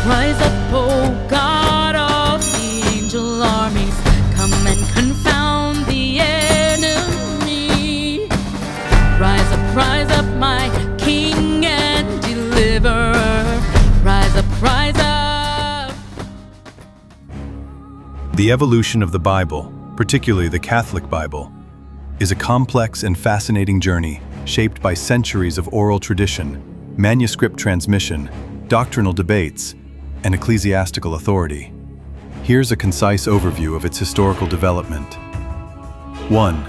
Rise up, O God of the angel armies, come and confound the enemy. Rise up, my King and deliverer. Rise up. The evolution of the Bible, particularly the Catholic Bible, is a complex and fascinating journey shaped by centuries of oral tradition, manuscript transmission, doctrinal debates, and ecclesiastical authority. Here's a concise overview of its historical development. 1.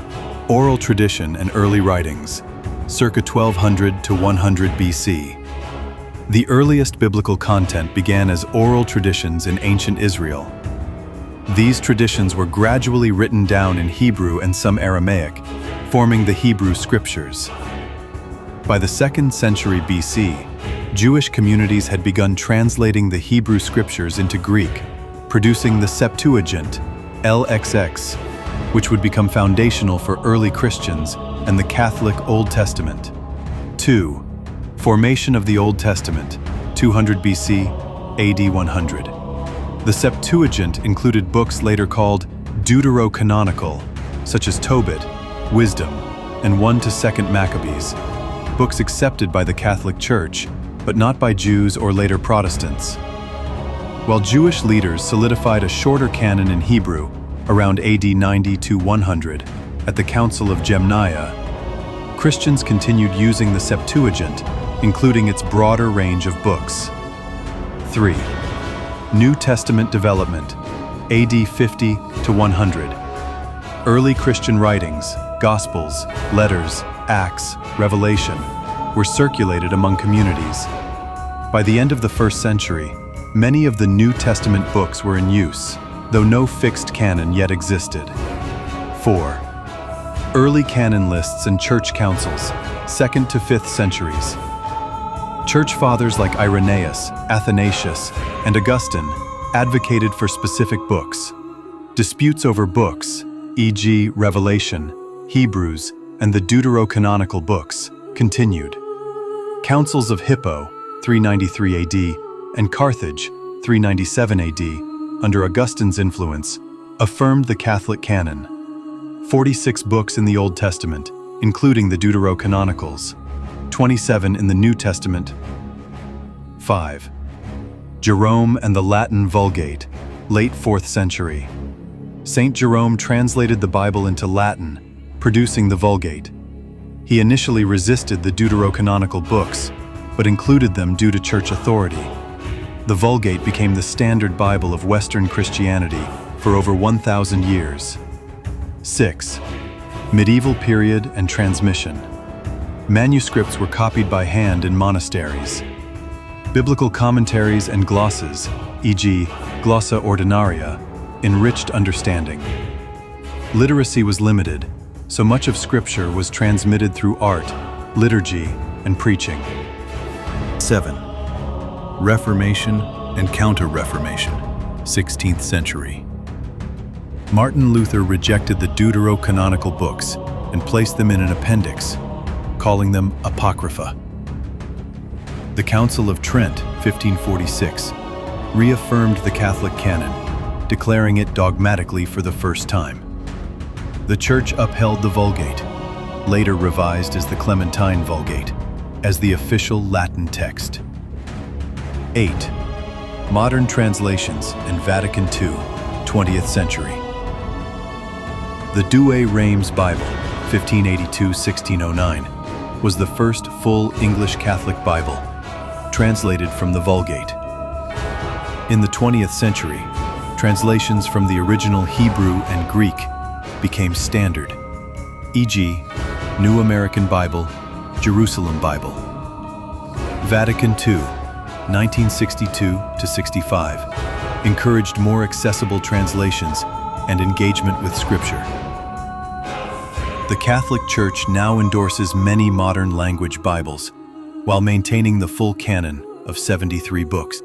Oral tradition and early writings, circa 1200 to 100 BC. The earliest biblical content began as oral traditions in ancient Israel. These traditions were gradually written down in Hebrew and some Aramaic, forming the Hebrew Scriptures. By the 2nd century BC, Jewish communities had begun translating the Hebrew Scriptures into Greek, producing the Septuagint, LXX, which would become foundational for early Christians and the Catholic Old Testament. 2. Formation of the Old Testament, 200 BC, AD 100. The Septuagint included books later called deuterocanonical, such as Tobit, Wisdom, and 1 to 2nd Maccabees, books accepted by the Catholic Church, but not by Jews or later Protestants. While Jewish leaders solidified a shorter canon in Hebrew around AD 90 to 100 at the Council of Gemnaia, Christians continued using the Septuagint, including its broader range of books. 3. New Testament development, AD 50 to 100. Early Christian writings, Gospels, letters, Acts, Revelation, were circulated among communities. By the end of the 1st century, many of the New Testament books were in use, though no fixed canon yet existed. 4. Early canon lists and church councils, 2nd to 5th centuries. Church fathers like Irenaeus, Athanasius, and Augustine advocated for specific books. Disputes over books, e.g. Revelation, Hebrews, and the deuterocanonical books, continued. Councils of Hippo, 393 AD, and Carthage, 397 AD, under Augustine's influence, affirmed the Catholic canon. 46 books in the Old Testament, including the deuterocanonicals, 27 in the New Testament. 5. Jerome and the Latin Vulgate, late 4th century. Saint Jerome translated the Bible into Latin, producing the Vulgate. He initially resisted the deuterocanonical books, but included them due to church authority. The Vulgate became the standard Bible of Western Christianity for over 1,000 years. 6. Medieval period and transmission. Manuscripts were copied by hand in monasteries. Biblical commentaries and glosses, e.g. glossa ordinaria, enriched understanding. Literacy was limited, so much of Scripture was transmitted through art, liturgy, and preaching. 7. Reformation and Counter-Reformation, 16th century. Martin Luther rejected the deuterocanonical books and placed them in an appendix, calling them Apocrypha. The Council of Trent, 1546, reaffirmed the Catholic canon, declaring it dogmatically for the first time. The Church upheld the Vulgate, later revised as the Clementine Vulgate, as the official Latin text. 8. Modern translations and Vatican II, 20th century. The Douay Rheims Bible, 1582-1609, was the first full English Catholic Bible, translated from the Vulgate. In the 20th century, translations from the original Hebrew and Greek became standard, e.g. New American Bible, Jerusalem Bible. Vatican II, 1962-65, encouraged more accessible translations and engagement with Scripture. The Catholic Church now endorses many modern language Bibles, while maintaining the full canon of 73 books.